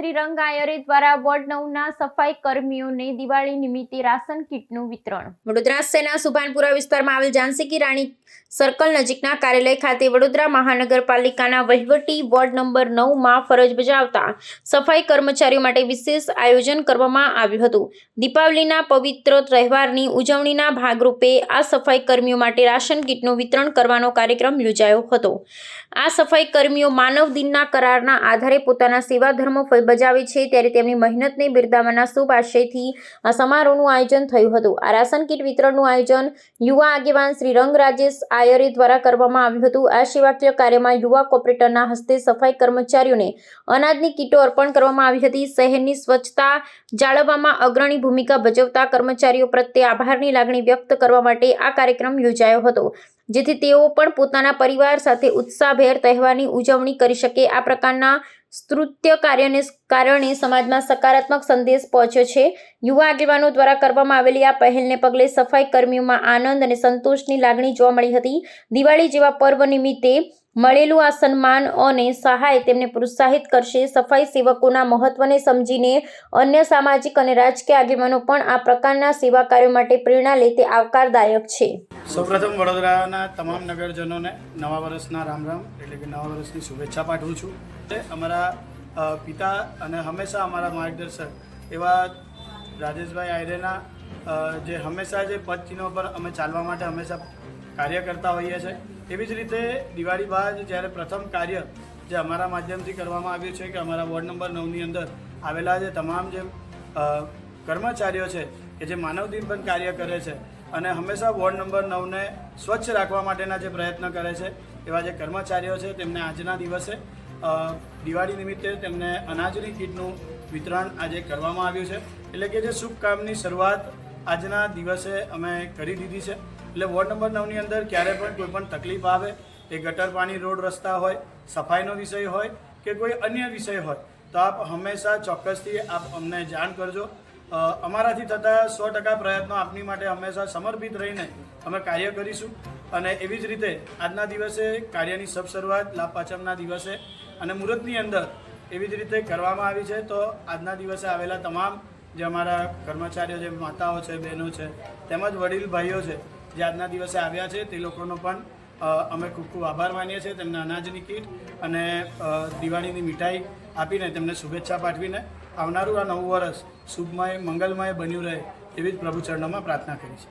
શ્રીરંગ આયરે દ્વારા વોર્ડ 9ના સફાઈ કર્મીઓને દિવાળી નિમિત્તે રાશન કીટનું વિતરણ. વડોદરા શહેરના સુભાનપુરા વિસ્તારમાં આવેલ ઝાંસી કી રાણી સર્કલ નજીકના કાર્યાલય ખાતે વડોદરા મહાનગરપાલિકાના વહીવટી વોર્ડ નંબર 9માં ફરજ બજાવતા સફાઈ કર્મચારીઓ માટે વિશેષ આયોજન કરવામાં આવ્યું હતું. દીપાવલીના પવિત્ર તહેવારની ઉજવણીના ભાગરૂપે આ સફાઈ કર્મીઓ માટે રાશન કીટનું વિતરણ કરવાનો કાર્યક્રમ યોજાયો હતો. આ સફાઈ કર્મીઓ માનવ દિનના કરારના આધારે પોતાના સેવા ધર્મો બજાવે છે, ત્યારે તેમની મહેનતને બિરદાવવાના શુભ આશયથી આ સમારોહનું આયોજન થયું હતું. આ રાશન કીટ વિતરણનું આયોજન યુવા આગેવાન શ્રી રંગ રાજેશ આયરે દ્વારા કરવામાં આવ્યું હતું. આ સેવાકીય કાર્યમાં યુવા કોર્પોરેટરના હસ્તે સફાઈ કર્મચારીઓને અનાજની કીટો અર્પણ કરવામાં આવી હતી. શહેરની સ્વચ્છતા જાળવવામાં અગ્રણી ભૂમિકા ભજવતા કર્મચારીઓ પ્રત્યે આભારની લાગણી વ્યક્ત કરવા માટે આ કાર્યક્રમ યોજાયો હતો, જેથી તેઓ પણ પોતાના પરિવાર સાથે ઉત્સાહભેર તહેવારની ઉજવણી કરી શકે. આ પ્રકારના સ્તુત્ય કાર્યને કારણે સમાજમાં સકારાત્મક સંદેશ પહોંચ્યો છે. યુવા આગેવાનો દ્વારા કરવામાં આવેલી આ પહેલને પગલે સફાઈ કર્મીઓમાં આનંદ અને સંતોષની લાગણી જોવા મળી હતી. દિવાળી જેવા પર્વ નિમિત્તે મળેલું આ સન્માન અને સહાય તેમને પ્રોત્સાહિત કરશે. સફાઈ સેવકોના મહત્વને સમજીને અન્ય સામાજિક અને રાજકીય આગેવાનો પણ આ પ્રકારના સેવા કાર્યો માટે પ્રેરણા લે તે આવકારદાયક છે. સૌપ્રથમ વડોદરાના તમામ નગરજનોને નવા વર્ષના રામ રામ એટલે કે નવા વર્ષની શુભેચ્છા પાઠવું છું. અમારા પિતા અને હંમેશા અમારા માર્ગદર્શક એવા રાજેશભાઈ આયરેના જે હંમેશા જે પદચિહ્નો પર અમે ચાલવા માટે હંમેશા કાર્ય કરતા હોઈએ છીએ. એવી જ રીતે દિવાળી બાદ જ્યારે પ્રથમ કાર્ય જે અમારા માધ્યમથી કરવામાં આવ્યું છે કે અમારા વોર્ડ નંબર 9ની અંદર આવેલા જે તમામ જે કર્મચારીઓ છે કે જે માનવ દિન પણ કાર્ય કરે છે અને હંમેશા વોર્ડ નંબર 9ને સ્વચ્છ રાખવા માટેના જે પ્રયત્ન કરે છે એવા જે કર્મચારીઓ છે તેમને આજના દિવસે દિવાળી નિમિત્તે તેમને અનાજની કીટનું વિતરણ આજે કરવામાં આવ્યું છે. એટલે કે જે શુભ કામની શરૂઆત આજના દિવસે અમે કરી દીધી છે. એટલે વોર્ડ નંબર 9ની અંદર ક્યારે પણ કોઈ પણ તકલીફ આવે, એ ગટર પાણી રોડ રસ્તા હોય, સફાઈનો વિષય હોય કે કોઈ અન્ય વિષય હોય, તો આપ હંમેશા ચોક્કસથી આપ અમને જાણ કરજો. અમારાથી થતા 100% પ્રયત્નો આપની માટે હંમેશા સમર્પિત રહીને અમે કાર્ય કરીશું. અને એવી જ રીતે આજના દિવસે કાર્યની સબ શરૂઆત લાભ પાંચમના દિવસે અને મુહૂર્તની અંદર એવી જ રીતે કરવામાં આવી છે. તો આજના દિવસે આવેલા તમામ જે અમારા કર્મચારીઓ, જે માતાઓ છે, બહેનો છે, તેમજ વડીલ ભાઈઓ છે જે આજના દિવસે આવ્યા છે, તે લોકોનો પણ અમે ખૂબ ખૂબ આભાર માનીએ છીએ. તેમને અનાજની કીટ અને દિવાળીની મીઠાઈ આપીને તેમને શુભેચ્છા પાઠવીને આવનારું આ નવું વર્ષ શુભમય મંગલમય બન્યું રહે એવી જ પ્રભુ ચરણોમાં પ્રાર્થના કરી છે.